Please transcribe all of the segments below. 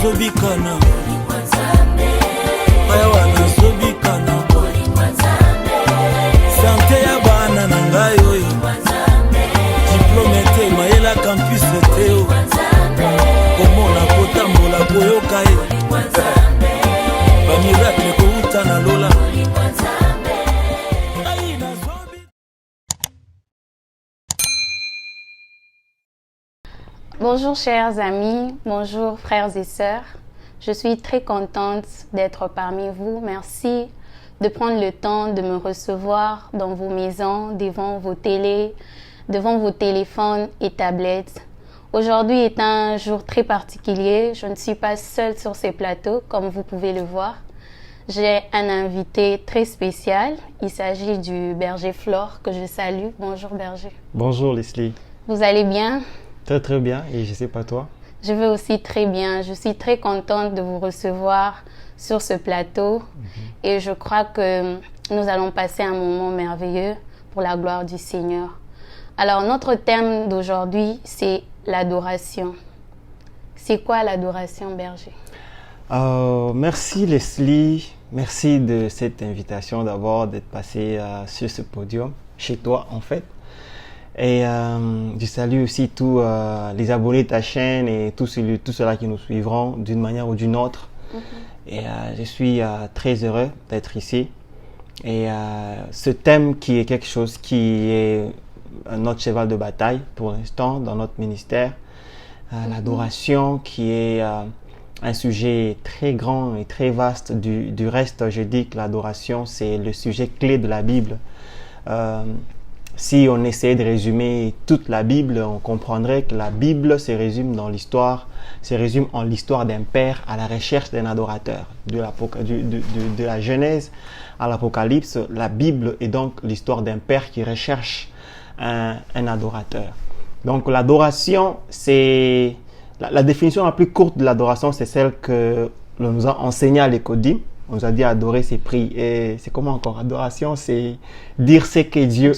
nazobikana ayawa nazobikana sante ya bana na ngai oyo diplome te mayela campus te komona kotambola koyoka ye bamiracle kouta na lola. Bonjour chers amis, bonjour frères et sœurs. Je suis très contente d'être parmi vous. Merci de prendre le temps de me recevoir dans vos maisons, devant vos télés, devant vos téléphones et tablettes. Aujourd'hui est un jour très particulier. Je ne suis pas seule sur ce plateau, comme vous pouvez le voir. J'ai un invité très spécial. Il s'agit du berger Flore que je salue. Bonjour berger. Bonjour Leslie. Vous allez bien? Très bien, et je sais pas toi? Je vais aussi très bien. Je suis très contente de vous recevoir sur ce plateau et je crois que nous allons passer un moment merveilleux pour la gloire du Seigneur. Alors notre thème d'aujourd'hui, c'est l'adoration. C'est quoi l'adoration, berger? Merci Leslie, merci de cette invitation d'abord d'être passé sur ce podium, chez toi en fait. Et je salue aussi tous les abonnés de ta chaîne et tous ceux-là qui nous suivront d'une manière ou d'une autre. Et je suis très heureux d'être ici. Et ce thème qui est quelque chose qui est notre cheval de bataille pour l'instant dans notre ministère, l'adoration qui est un sujet très grand et très vaste. Du reste, je dis que l'adoration, c'est le sujet clé de la Bible. Si on essayait de résumer toute la Bible, on comprendrait que la Bible se résume en l'histoire d'un père à la recherche d'un adorateur. De la Genèse à l'Apocalypse, la Bible est donc l'histoire d'un père qui recherche un adorateur. Donc l'adoration, c'est la définition la plus courte de l'adoration, c'est celle que l'on nous a enseignée à l'Écodim. On nous a dit adorer, c'est prier. Et c'est comment encore? Adoration, c'est dire ce que Dieu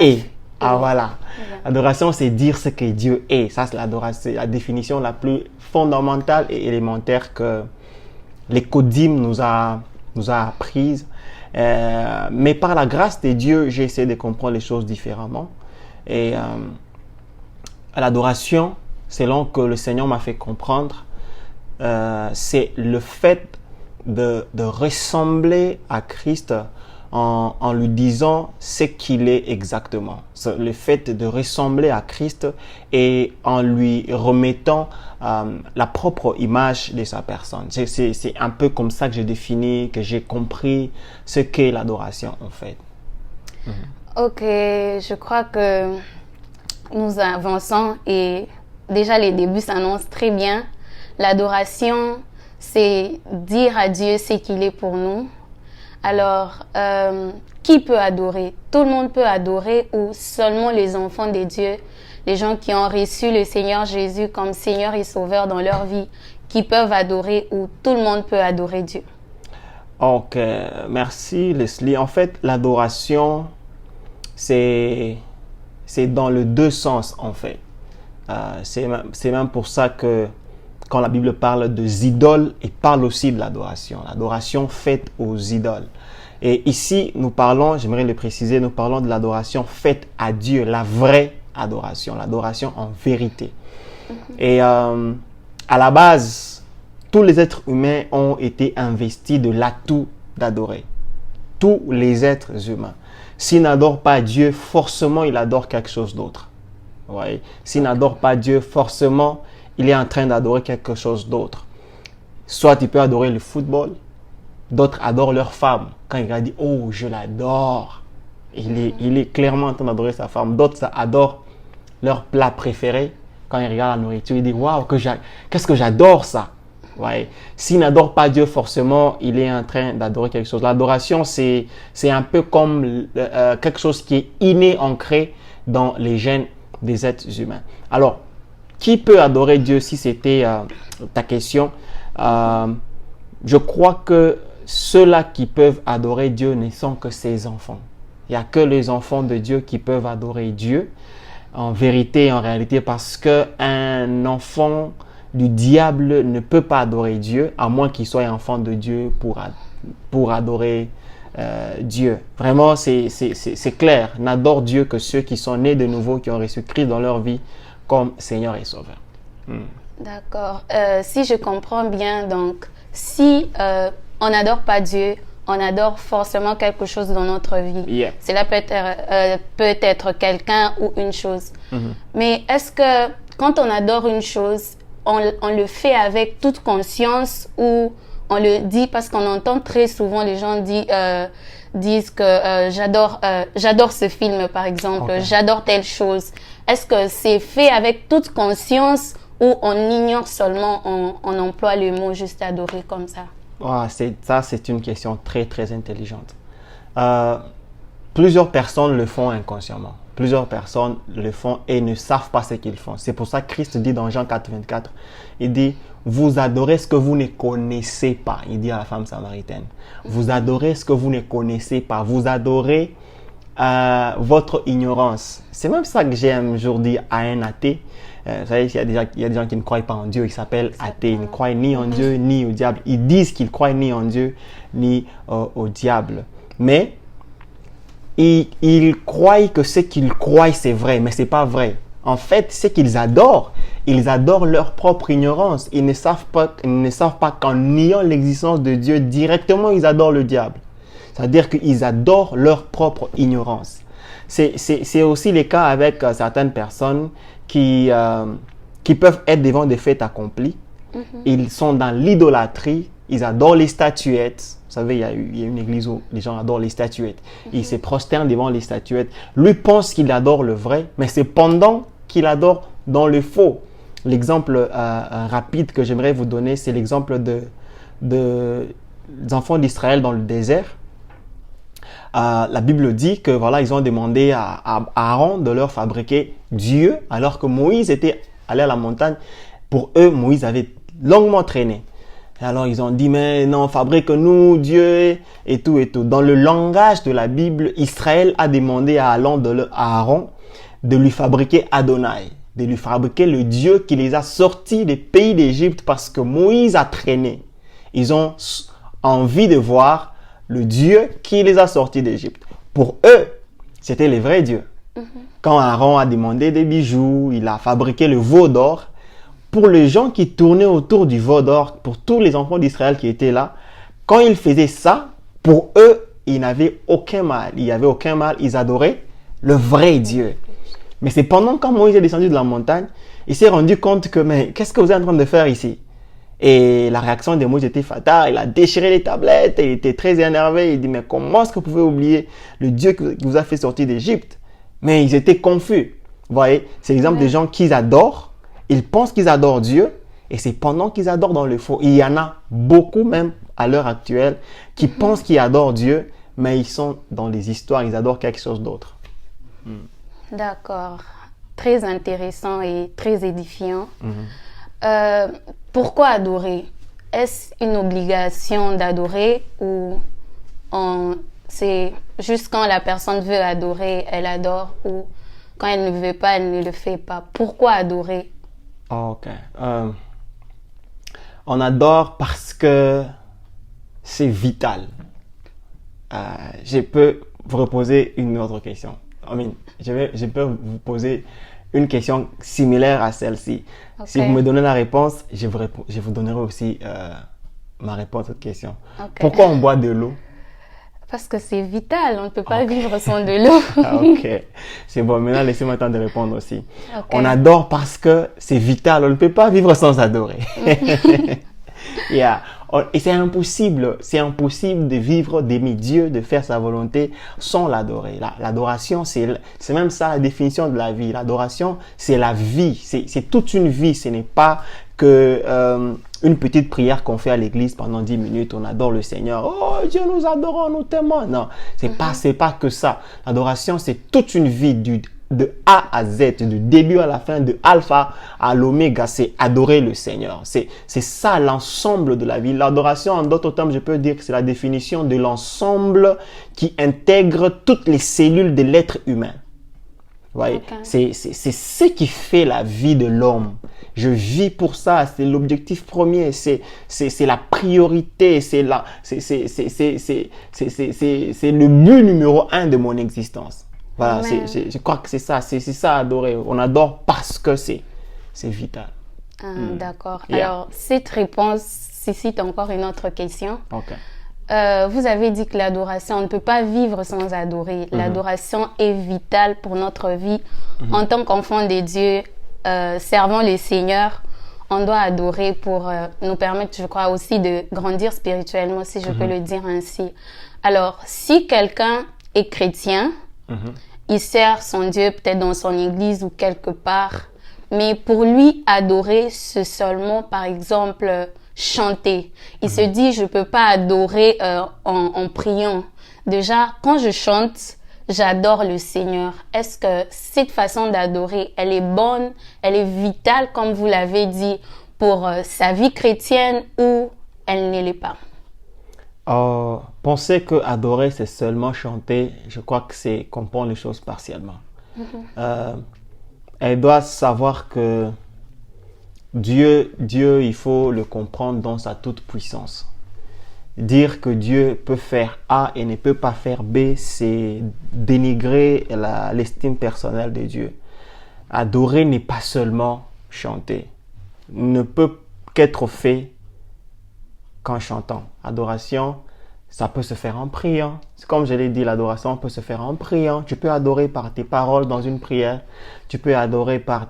est. Ah voilà. Adoration, c'est dire ce que Dieu est. Ça, c'est l'adoration, la définition la plus fondamentale et élémentaire que l'Écodim nous a apprise. Mais par la grâce de Dieu, j'ai essayé de comprendre les choses différemment. Et l'adoration, selon que le Seigneur m'a fait comprendre, c'est le fait de ressembler à Christ en lui disant ce qu'il est exactement. C'est le fait de ressembler à Christ et en lui remettant la propre image de sa personne. C'est un peu comme ça que j'ai défini, que j'ai compris ce qu'est l'adoration en fait. Ok, je crois que nous avançons et déjà les débuts s'annoncent très bien. L'adoration, c'est dire à Dieu ce qu'il est pour nous. Alors, qui peut adorer? Tout le monde peut adorer ou seulement les enfants de Dieu, les gens qui ont reçu le Seigneur Jésus comme Seigneur et Sauveur dans leur vie, qui peuvent adorer ou tout le monde peut adorer Dieu? Ok, merci Leslie. En fait, l'adoration, c'est dans les deux sens en fait. C'est même pour ça que quand la Bible parle des idoles, elle parle aussi de l'adoration. L'adoration faite aux idoles. Et ici, nous parlons, j'aimerais le préciser, nous parlons de l'adoration faite à Dieu, la vraie adoration, l'adoration en vérité. Et à la base, tous les êtres humains ont été investis de l'atout d'adorer. Tous les êtres humains. S'ils n'adorent pas Dieu, forcément, ils adorent quelque chose d'autre. Ouais. S'ils n'adorent pas Dieu, forcément, il est en train d'adorer quelque chose d'autre. Soit tu peux adorer le football, d'autres adorent leur femme. Quand il a dit, oh, je l'adore, il est clairement en train d'adorer sa femme. D'autres adorent leur plat préféré. Quand il regarde la nourriture, il dit, waouh, qu'est-ce que j'adore ça. Ouais. S'il n'adore pas Dieu, forcément, il est en train d'adorer quelque chose. L'adoration, c'est un peu comme quelque chose qui est inné, ancré dans les gènes des êtres humains. Alors, qui peut adorer Dieu si c'était ta question? Je crois que ceux-là qui peuvent adorer Dieu ne sont que ses enfants. Il n'y a que les enfants de Dieu qui peuvent adorer Dieu en vérité et en réalité parce qu'un enfant du diable ne peut pas adorer Dieu, à moins qu'il soit enfant de Dieu pour adorer Dieu. Vraiment, c'est clair. N'adore Dieu que ceux qui sont nés de nouveau, qui ont reçu Christ dans leur vie comme Seigneur et Sauveur. D'accord. Si je comprends bien, donc, si on n'adore pas Dieu, on adore forcément quelque chose dans notre vie. Yeah. Cela peut être quelqu'un ou une chose. Mais est-ce que quand on adore une chose, on le fait avec toute conscience ou on le dit parce qu'on entend très souvent les gens disent que j'adore ce film par exemple, j'adore telle chose. Est-ce que c'est fait avec toute conscience ou on ignore seulement, on emploie le mot juste adorer comme ça? C'est une question très, très intelligente. Plusieurs personnes le font inconsciemment. Plusieurs personnes le font et ne savent pas ce qu'ils font. C'est pour ça que Christ dit dans Jean 4, 24, il dit, vous adorez ce que vous ne connaissez pas. Il dit à la femme samaritaine, vous adorez ce que vous ne connaissez pas. Vous adorez votre ignorance. C'est même ça que j'ai un jour dit à un athée. Vous savez, il y a des gens qui ne croient pas en Dieu, ils s'appellent athées, ils ne croient ni en Dieu ni au diable. Ils disent qu'ils croient ni en Dieu ni au diable. Mais ils croient que ce qu'ils croient c'est vrai, mais ce n'est pas vrai. En fait, ce qu'ils adorent, ils adorent leur propre ignorance. Ils ne savent pas qu'en niant l'existence de Dieu, directement ils adorent le diable. C'est-à-dire qu'ils adorent leur propre ignorance. C'est aussi le cas avec certaines personnes qui peuvent être devant des faits accomplis. Ils sont dans l'idolâtrie, ils adorent les statuettes. Vous savez, il y a une église où les gens adorent les statuettes. Ils se prosternent devant les statuettes. Lui pense qu'il adore le vrai, mais c'est pendant qu'il adore dans le faux. L'exemple rapide que j'aimerais vous donner, c'est l'exemple des enfants d'Israël dans le désert. La Bible dit que voilà, ils ont demandé à Aaron de leur fabriquer Dieu, alors que Moïse était allé à la montagne. Pour eux, Moïse avait longuement traîné. Et alors ils ont dit, mais non, fabrique-nous Dieu et tout et tout. Dans le langage de la Bible, Israël a demandé à Aaron de lui fabriquer Adonai, de lui fabriquer le Dieu qui les a sortis des pays d'Égypte parce que Moïse a traîné. Ils ont envie de voir le Dieu qui les a sortis d'Égypte. Pour eux, c'était le vrai Dieu. Quand Aaron a demandé des bijoux, il a fabriqué le veau d'or. Pour les gens qui tournaient autour du veau d'or, pour tous les enfants d'Israël qui étaient là, quand ils faisaient ça, pour eux, il n'avait aucun mal. Il n'y avait aucun mal. Ils adoraient le vrai Dieu. Mais c'est pendant quand Moïse est descendu de la montagne, il s'est rendu compte que, mais qu'est-ce que vous êtes en train de faire ici? Et la réaction de Moïse était fatale. Il a déchiré les tablettes. Il était très énervé. Il dit, mais comment est-ce que vous pouvez oublier le Dieu qui vous a fait sortir d'Égypte? Mais ils étaient confus. Vous voyez, c'est l'exemple des gens qu'ils adorent. Ils pensent qu'ils adorent Dieu. Et c'est pendant qu'ils adorent dans le faux. Il y en a beaucoup même à l'heure actuelle qui pensent qu'ils adorent Dieu, mais ils sont dans les histoires. Ils adorent quelque chose d'autre. D'accord. Très intéressant et très édifiant. Pourquoi adorer? Est-ce une obligation d'adorer ou c'est juste quand la personne veut adorer, elle adore, ou quand elle ne veut pas, elle ne le fait pas? Pourquoi adorer? Ok. On adore parce que c'est vital. Je peux vous reposer une autre question. Je peux vous poser une question similaire à celle-ci. Okay. Si vous me donnez la réponse, je vous donnerai aussi ma réponse à cette question. Okay. Pourquoi on boit de l'eau? Parce que c'est vital, on ne peut pas vivre sans de l'eau. Ok, c'est bon, maintenant laissez-moi le temps de répondre aussi. On adore parce que c'est vital, on ne peut pas vivre sans adorer. Et c'est impossible de vivre, d'aimer Dieu, de faire sa volonté sans l'adorer. L'adoration, c'est même ça la définition de la vie. L'adoration, c'est la vie, c'est toute une vie, ce n'est pas que une petite prière qu'on fait à l'église pendant 10 minutes, on adore le Seigneur. Oh Dieu, nous adorons, nous t'aimons. Non, c'est pas que ça. L'adoration, c'est toute une vie de A à Z, du début à la fin, de alpha à l'oméga, c'est adorer le Seigneur. C'est ça l'ensemble de la vie. L'adoration, en d'autres termes, je peux dire que c'est la définition de l'ensemble qui intègre toutes les cellules de l'être humain. Vous voyez, c'est ce qui fait la vie de l'homme. je vis pour ça, c'est l'objectif premier, c'est la priorité, c'est le but numéro 1 de mon existence. Voilà, je crois que c'est ça adorer. On adore parce que c'est vital. D'accord. Yeah. Alors, cette réponse suscite encore une autre question. Ok. Vous avez dit que l'adoration, on ne peut pas vivre sans adorer. L'adoration est vitale pour notre vie. En tant qu'enfant de Dieu, servant le Seigneur, on doit adorer pour nous permettre, je crois, aussi de grandir spirituellement, si je peux le dire ainsi. Alors, si quelqu'un est chrétien, il sert son Dieu peut-être dans son église ou quelque part, mais pour lui, adorer, c'est seulement, par exemple, chanter. Il se dit, je peux pas adorer en priant. Déjà, quand je chante, j'adore le Seigneur. Est-ce que cette façon d'adorer, elle est bonne, elle est vitale, comme vous l'avez dit, pour sa vie chrétienne ou elle ne l'est pas? Penser que adorer, c'est seulement chanter, je crois que c'est comprendre les choses partiellement. Elle doit savoir que Dieu, il faut le comprendre dans sa toute puissance. Dire que Dieu peut faire A et ne peut pas faire B, c'est dénigrer l'estime personnelle de Dieu. Adorer n'est pas seulement chanter. Ne peut qu'être fait qu'en chantant. Adoration, ça peut se faire en priant. C'est comme je l'ai dit, l'adoration peut se faire en priant. Tu peux adorer par tes paroles dans une prière. Tu peux adorer par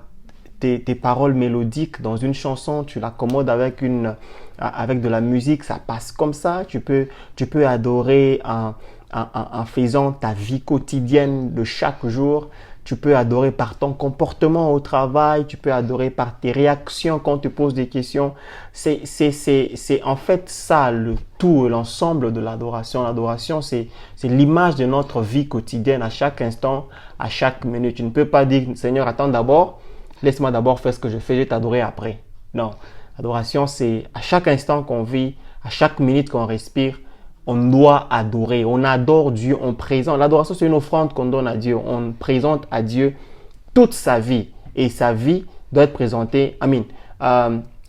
tes paroles mélodiques dans une chanson. Tu l'accommodes avec de la musique, ça passe comme ça. Tu peux adorer en faisant ta vie quotidienne de chaque jour. Tu peux adorer par ton comportement au travail. Tu peux adorer par tes réactions quand on te pose des questions. C'est en fait ça le tout, l'ensemble de l'adoration. L'adoration, c'est l'image de notre vie quotidienne à chaque instant, à chaque minute. Tu ne peux pas dire, Seigneur, attends d'abord, laisse-moi d'abord faire ce que je fais, je vais t'adorer après. Non, l'adoration, c'est à chaque instant qu'on vit, à chaque minute qu'on respire, on doit adorer, on adore Dieu, on présente. L'adoration, c'est une offrande qu'on donne à Dieu. On présente à Dieu toute sa vie. Et sa vie doit être présentée,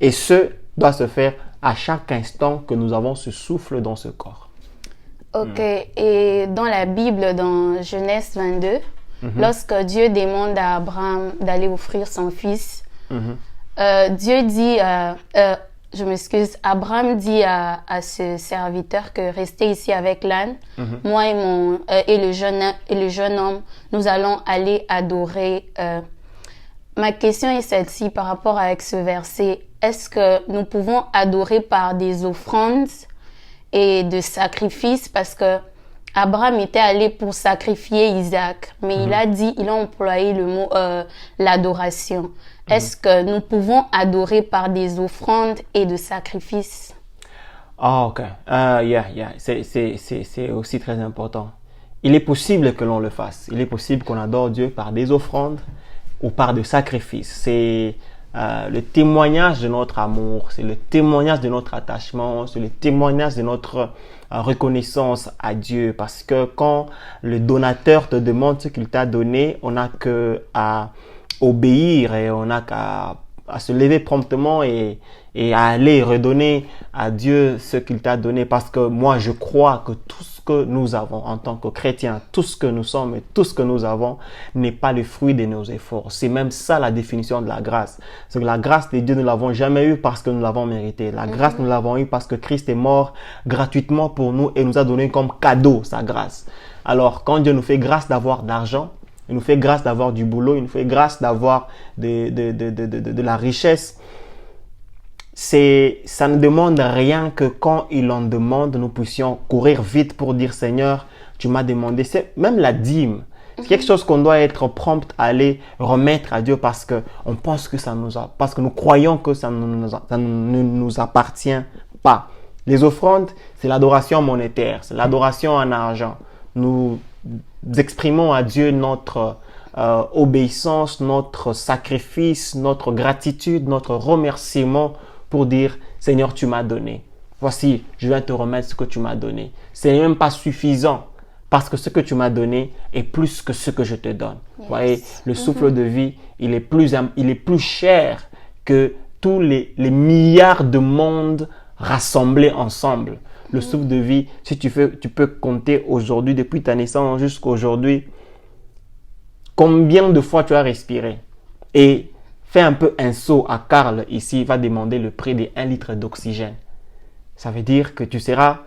et ce doit se faire à chaque instant que nous avons ce souffle dans ce corps. Ok, et dans la Bible, dans Genèse 22, lorsque Dieu demande à Abraham d'aller offrir son fils, Dieu dit... je m'excuse, Abraham dit à ce serviteur que restez ici avec l'âne. Moi et le jeune homme, nous allons aller adorer. Ma question est celle-ci par rapport avec ce verset. Est-ce que nous pouvons adorer par des offrandes et de sacrifices? Parce que Abraham était allé pour sacrifier Isaac, mais il a employé le mot l'adoration. Est-ce que nous pouvons adorer par des offrandes et de sacrifices? Ok. C'est aussi très important. Il est possible que l'on le fasse. Il est possible qu'on adore Dieu par des offrandes ou par des sacrifices. C'est le témoignage de notre amour, c'est le témoignage de notre attachement, c'est le témoignage de notre reconnaissance à Dieu. Parce que quand le donateur te demande ce qu'il t'a donné, on n'a qu'à obéir et on n'a qu'à se lever promptement et à aller redonner à Dieu ce qu'il t'a donné. Parce que moi, je crois que tout ce que nous avons en tant que chrétiens, tout ce que nous sommes et tout ce que nous avons n'est pas le fruit de nos efforts. C'est même ça la définition de la grâce. C'est que la grâce de Dieu, nous ne l'avons jamais eue parce que nous l'avons méritée. La grâce, nous l'avons eue parce que Christ est mort gratuitement pour nous et nous a donné comme cadeau sa grâce. Alors, quand Dieu nous fait grâce d'avoir d'argent, il nous fait grâce d'avoir du boulot, il nous fait grâce d'avoir de la richesse. Ça ne demande rien que quand il en demande, nous puissions courir vite pour dire Seigneur, tu m'as demandé. C'est même la dîme. C'est quelque chose qu'on doit être prompt à aller remettre à Dieu parce que on pense que parce que nous croyons que ça ne nous appartient pas. Les offrandes, c'est l'adoration monétaire, c'est l'adoration en argent. Nous exprimons à Dieu notre obéissance, notre sacrifice, notre gratitude, notre remerciement pour dire Seigneur, tu m'as donné. Voici, je viens te remettre ce que tu m'as donné. Ce n'est même pas suffisant parce que ce que tu m'as donné est plus que ce que je te donne. Yes. Vous voyez, le souffle de vie, il est plus cher que tous les milliards de mondes rassemblés ensemble. Le souffle de vie, si tu peux compter aujourd'hui, depuis ta naissance jusqu'à aujourd'hui, combien de fois tu as respiré. Et fais un peu un saut à Karl ici, il va demander le prix de 1 litre d'oxygène. Ça veut dire que tu seras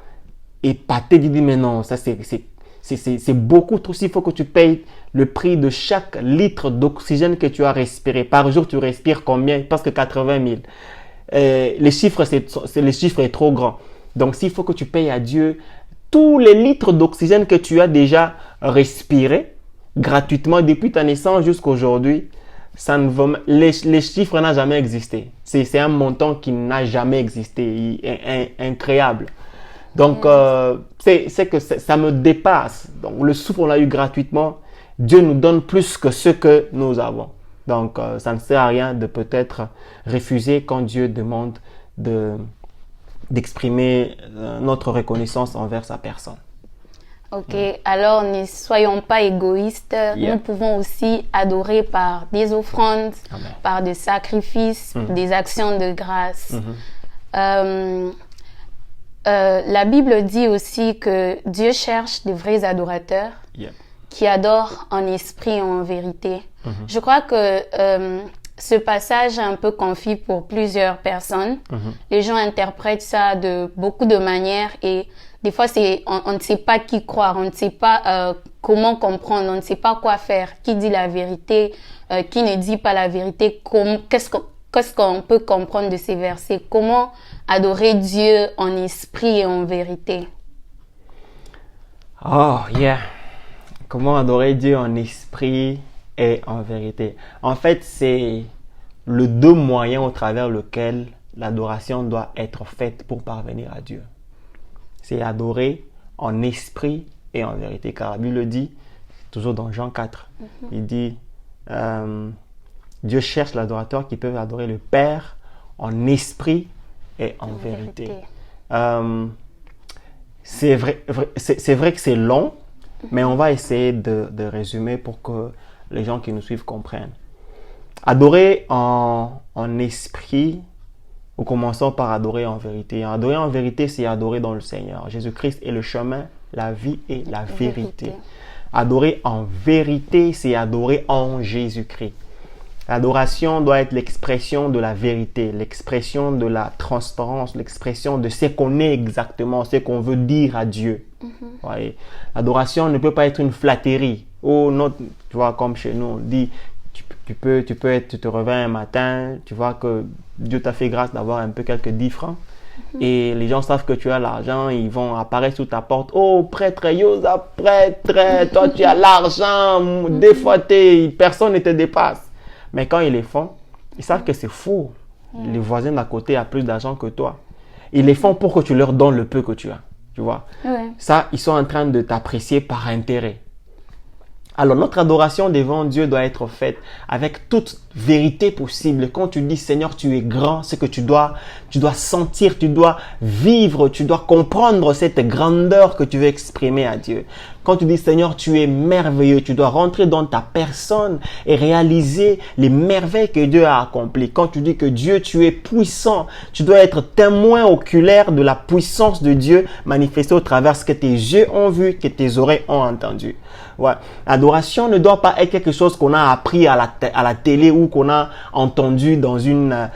épaté, tu dis mais non, ça c'est beaucoup trop. S'il faut que tu payes le prix de chaque litre d'oxygène que tu as respiré. Par jour, tu respires combien? Parce que 80 000. Les chiffres est trop grand. Donc, s'il faut que tu payes à Dieu tous les litres d'oxygène que tu as déjà respiré gratuitement depuis ta naissance jusqu'à aujourd'hui, les chiffres n'ont jamais existé. C'est un montant qui n'a jamais existé, incroyable. Donc, c'est que ça me dépasse. Donc, le souffle, on l'a eu gratuitement. Dieu nous donne plus que ce que nous avons. Donc, ça ne sert à rien de peut-être refuser quand Dieu demande d'exprimer notre reconnaissance envers sa personne. Ok, alors ne soyons pas égoïstes. Nous pouvons aussi adorer par des offrandes, Amen. Par des sacrifices, des actions de grâce. La Bible dit aussi que Dieu cherche de vrais adorateurs qui adorent en esprit et en vérité. Je crois que ce passage est un peu confus pour plusieurs personnes. Les gens interprètent ça de beaucoup de manières et des fois, on ne sait pas qui croire, on ne sait pas comment comprendre, on ne sait pas quoi faire, qui dit la vérité, qui ne dit pas la vérité, qu'est-ce qu'on peut comprendre de ces versets, comment adorer Dieu en esprit et en vérité. Oh, yeah. Comment adorer Dieu en esprit et en vérité. En fait, c'est le deux moyens au travers lequel l'adoration doit être faite pour parvenir à Dieu. C'est adorer en esprit et en vérité. Car la Bible dit, toujours dans Jean 4, il dit, Dieu cherche l'adorateur qui peut adorer le Père en esprit et en vérité. C'est vrai que c'est long, mais on va essayer de résumer pour que les gens qui nous suivent comprennent. Adorer en esprit, nous commençons par adorer en vérité. Adorer en vérité, c'est adorer dans le Seigneur. Jésus-Christ est le chemin, la vie et la vérité. Adorer en vérité, c'est adorer en Jésus-Christ. L'adoration doit être l'expression de la vérité, l'expression de la transparence, l'expression de ce qu'on est exactement, ce qu'on veut dire à Dieu. Ouais. L'adoration ne peut pas être une flatterie. Oh non, tu vois, comme chez nous, on dit, tu te réveilles un matin, tu vois que Dieu t'a fait grâce d'avoir un peu quelques 10 francs. Et les gens savent que tu as l'argent, ils vont apparaître sous ta porte. Oh, prêtre, Yosa, prêtre, toi tu as l'argent, des fois personne ne te dépasse. Mais quand ils les font, ils savent que c'est faux. Les voisins d'à côté ont plus d'argent que toi. Ils les font pour que tu leur donnes le peu que tu as. Tu vois? Ça, ils sont en train de t'apprécier par intérêt. Alors, notre adoration devant Dieu doit être faite avec toute vérité possible. Quand tu dis, Seigneur, tu es grand, c'est que tu dois sentir, tu dois vivre, tu dois comprendre cette grandeur que tu veux exprimer à Dieu. Quand tu dis, Seigneur, tu es merveilleux, tu dois rentrer dans ta personne et réaliser les merveilles que Dieu a accomplies. Quand tu dis que Dieu, tu es puissant, tu dois être témoin oculaire de la puissance de Dieu manifestée au travers ce que tes yeux ont vu, que tes oreilles ont entendu. Ouais. L'adoration ne doit pas être quelque chose qu'on a appris à la télé ou qu'on a entendu dans une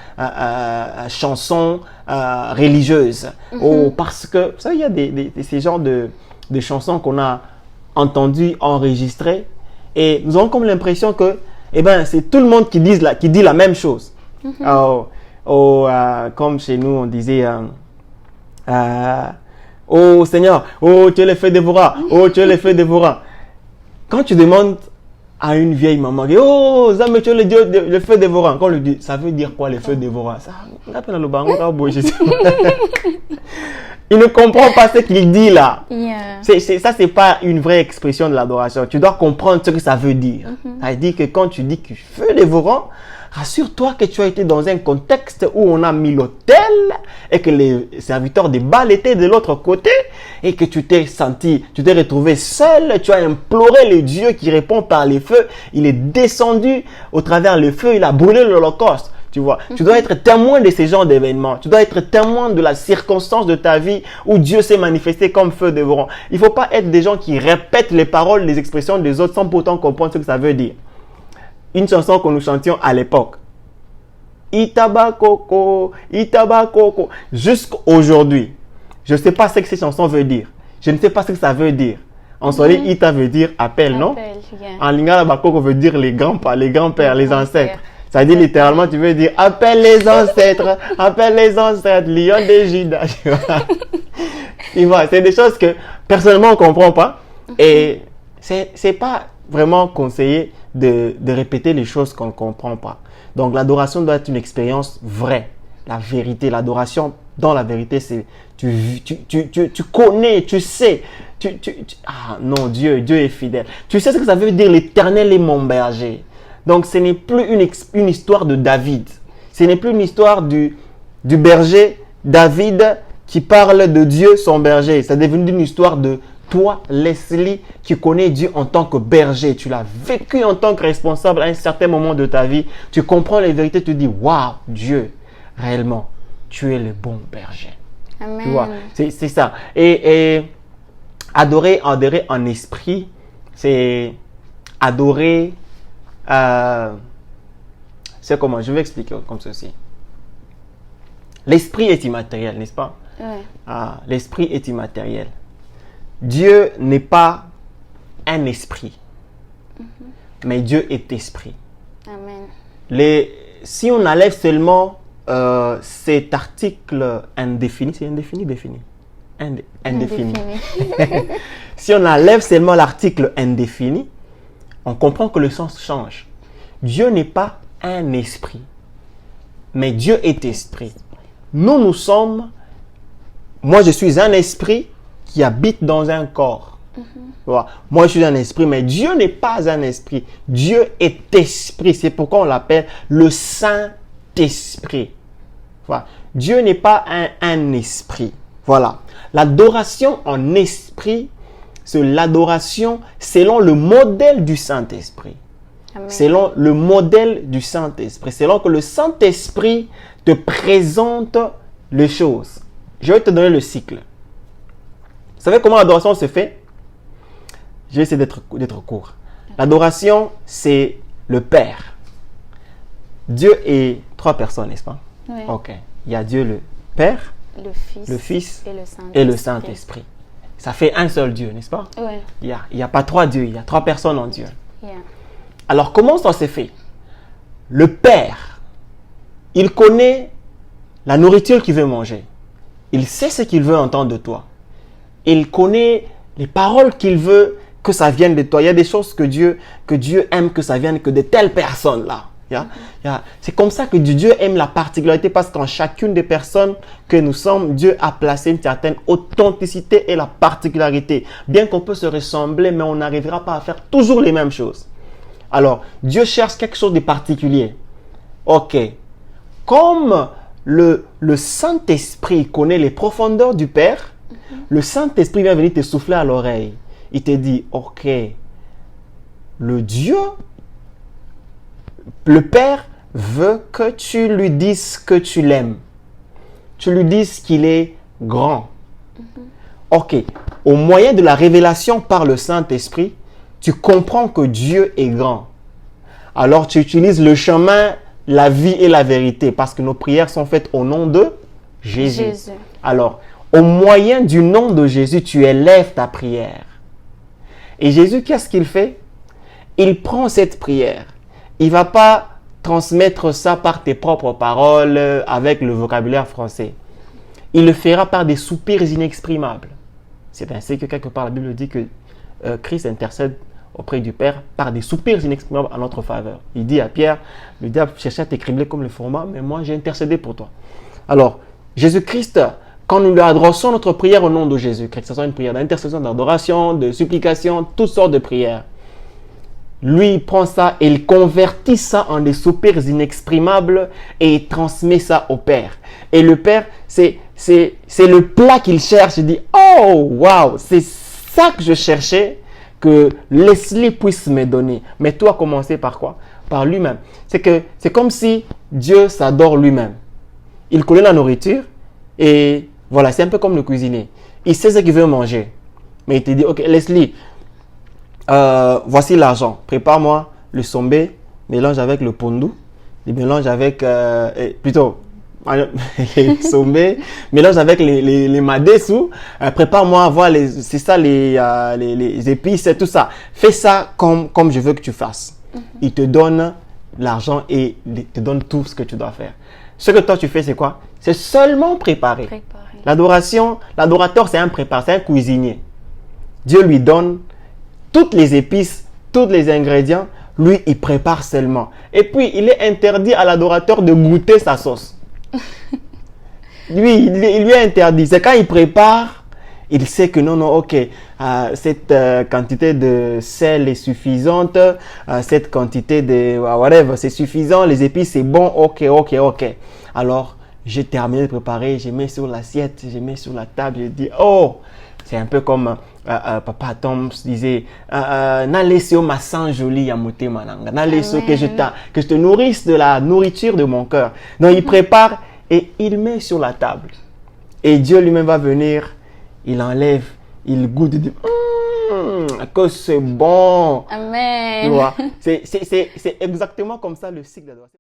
chanson religieuse. Oh, parce que, vous savez, il y a ces genres de chansons qu'on a entendues, enregistrées, et nous avons comme l'impression que, c'est tout le monde qui dit la même chose. Comme chez nous, on disait, oh Seigneur, oh tu es le feu dévorant, oh tu es le feu dévorant. Quand tu demandes à une vieille maman, oh, Zame, tu es le feu dévorant. Quand on lui dit, ça veut dire quoi le feu dévorant? Il ne comprend pas ce qu'il dit là. Ça, c'est pas une vraie expression de l'adoration. Tu dois comprendre ce que ça veut dire. Ça veut dire que quand tu dis que feu dévorant, rassure-toi que tu as été dans un contexte où on a mis l'autel et que les serviteurs de Baal étaient de l'autre côté et que tu t'es retrouvé seul, tu as imploré le Dieu qui répond par les feux. Il est descendu au travers le feu, il a brûlé l'holocauste. Tu vois, tu dois être témoin de ces genres d'événements. Tu dois être témoin de la circonstance de ta vie où Dieu s'est manifesté comme feu dévorant. Il ne faut pas être des gens qui répètent les paroles, les expressions des autres sans pourtant comprendre ce que ça veut dire. Une chanson que nous chantions à l'époque. Itabakoko, Itabakoko. Jusqu'aujourd'hui, je ne sais pas ce que cette chanson veut dire. Je ne sais pas ce que ça veut dire. En Swahili, Ita veut dire appel, non? Yeah. En Lingala Bakoko veut dire les grands-pères, les ancêtres. Ça dit littéralement, tu veux dire appelle les ancêtres, lion de Juda. Tu vois, c'est des choses que personnellement on ne comprend pas. Et c'est pas vraiment conseillé de répéter les choses qu'on ne comprend pas. Donc l'adoration doit être une expérience vraie. La vérité, l'adoration dans la vérité, c'est tu connais, tu sais. Ah non, Dieu est fidèle. Tu sais ce que ça veut dire, l'Éternel est mon berger. Donc ce n'est plus une histoire de David. Ce n'est plus une histoire du berger David qui parle de Dieu, son berger. C'est devenu une histoire de toi, Leslie, qui connais Dieu en tant que berger. Tu l'as vécu en tant que responsable à un certain moment de ta vie. Tu comprends les vérités, tu dis, waouh, Dieu, réellement, tu es le bon berger. Amen. Tu vois, c'est ça. Et adorer en esprit, c'est adorer. C'est comment? Je vais expliquer comme ceci. L'esprit est immatériel, n'est-ce pas? Oui. L'esprit est immatériel. Dieu n'est pas un esprit, mais Dieu est esprit. Amen. Si on enlève seulement cet article indéfini, c'est indéfini, défini? Indéfini. Si on enlève seulement l'article indéfini, on comprend que le sens change. Dieu n'est pas un esprit, mais Dieu est esprit. Nous sommes, moi je suis un esprit qui habite dans un corps. Voilà. Moi je suis un esprit, mais Dieu n'est pas un esprit. Dieu est esprit. C'est pourquoi on l'appelle le Saint-Esprit. Voilà. Dieu n'est pas un esprit. Voilà. L'adoration en esprit, c'est l'adoration selon le modèle du Saint-Esprit. Amen. Selon le modèle du Saint-Esprit. Selon que le Saint-Esprit te présente les choses. Je vais te donner le cycle. Vous savez comment l'adoration se fait? Je vais essayer d'être court. L'adoration, c'est le Père. Dieu est trois personnes, n'est-ce pas? Oui. Ok. Il y a Dieu le Père, le Fils et le Saint-Esprit. Ça fait un seul Dieu, n'est-ce pas? Oui. Il n'y a pas trois dieux, il y a trois personnes en Dieu. Yeah. Alors, comment ça se fait? Le Père, il connaît la nourriture qu'il veut manger. Il sait ce qu'il veut entendre de toi. Il connaît les paroles qu'il veut que ça vienne de toi. Il y a des choses que Dieu aime que ça vienne que de telles personnes-là. C'est comme ça que Dieu aime la particularité, parce qu'en chacune des personnes que nous sommes, Dieu a placé une certaine authenticité et la particularité. Bien qu'on peut se ressembler, mais on n'arrivera pas à faire toujours les mêmes choses. Alors, Dieu cherche quelque chose de particulier. Ok. Comme le Saint-Esprit connaît les profondeurs du Père, le Saint-Esprit vient venir te souffler à l'oreille. Il te dit, ok, le Père veut que tu lui dises que tu l'aimes. Tu lui dises qu'il est grand. Ok, au moyen de la révélation par le Saint-Esprit, tu comprends que Dieu est grand. Alors tu utilises le chemin, la vie et la vérité, parce que nos prières sont faites au nom de Jésus. Alors, au moyen du nom de Jésus, tu élèves ta prière. Et Jésus, qu'est-ce qu'il fait? Il prend cette prière. Il ne va pas transmettre ça par tes propres paroles avec le vocabulaire français. Il le fera par des soupirs inexprimables. C'est ainsi que quelque part la Bible dit que Christ intercède auprès du Père par des soupirs inexprimables en notre faveur. Il dit à Pierre, le diable cherchait à t'écribler comme le format, mais moi j'ai intercédé pour toi. Alors, Jésus-Christ, quand nous lui adressons notre prière au nom de Jésus-Christ, que ce soit une prière d'intercession, d'adoration, de supplication, toutes sortes de prières, lui il prend ça et il convertit ça en des soupirs inexprimables et il transmet ça au Père. Et le Père, c'est le plat qu'il cherche. Il dit, oh, wow, c'est ça que je cherchais, que Leslie puisse me donner. Mais toi, commencer par quoi? Par lui-même. C'est comme si Dieu s'adore lui-même. Il connaît la nourriture et voilà, c'est un peu comme le cuisinier. Il sait ce qu'il veut manger. Mais il te dit, ok, Leslie, voici l'argent. Prépare-moi le sombé, mélange avec le pondu, et mélange avec, plutôt, sombé, mélange avec les madessu, prépare-moi, voilà, c'est ça, les épices et tout ça. Fais ça comme je veux que tu fasses. Il te donne l'argent et il te donne tout ce que tu dois faire. Ce que toi tu fais, c'est quoi? C'est seulement préparer. L'adoration, l'adorateur, c'est un préparateur, c'est un cuisinier. Dieu lui donne toutes les épices, tous les ingrédients. Lui, il prépare seulement. Et puis, il est interdit à l'adorateur de goûter sa sauce. Lui, il lui est interdit. C'est quand il prépare, il sait que non, ok, cette quantité de sel est suffisante, cette quantité de whatever, c'est suffisant, les épices, c'est bon, ok. Alors, j'ai terminé de préparer, je mets sur l'assiette, je mets sur la table, je dis, oh, c'est un peu comme Papa Tom disait, n'allez ma sang joli yamote mananga, n'allez que je te nourrisse de la nourriture de mon cœur. Donc, il prépare et il met sur la table. Et Dieu lui-même va venir, il enlève, il goûte, il dit, que c'est bon. Amen. Tu vois, c'est exactement comme ça le cycle d'adoration.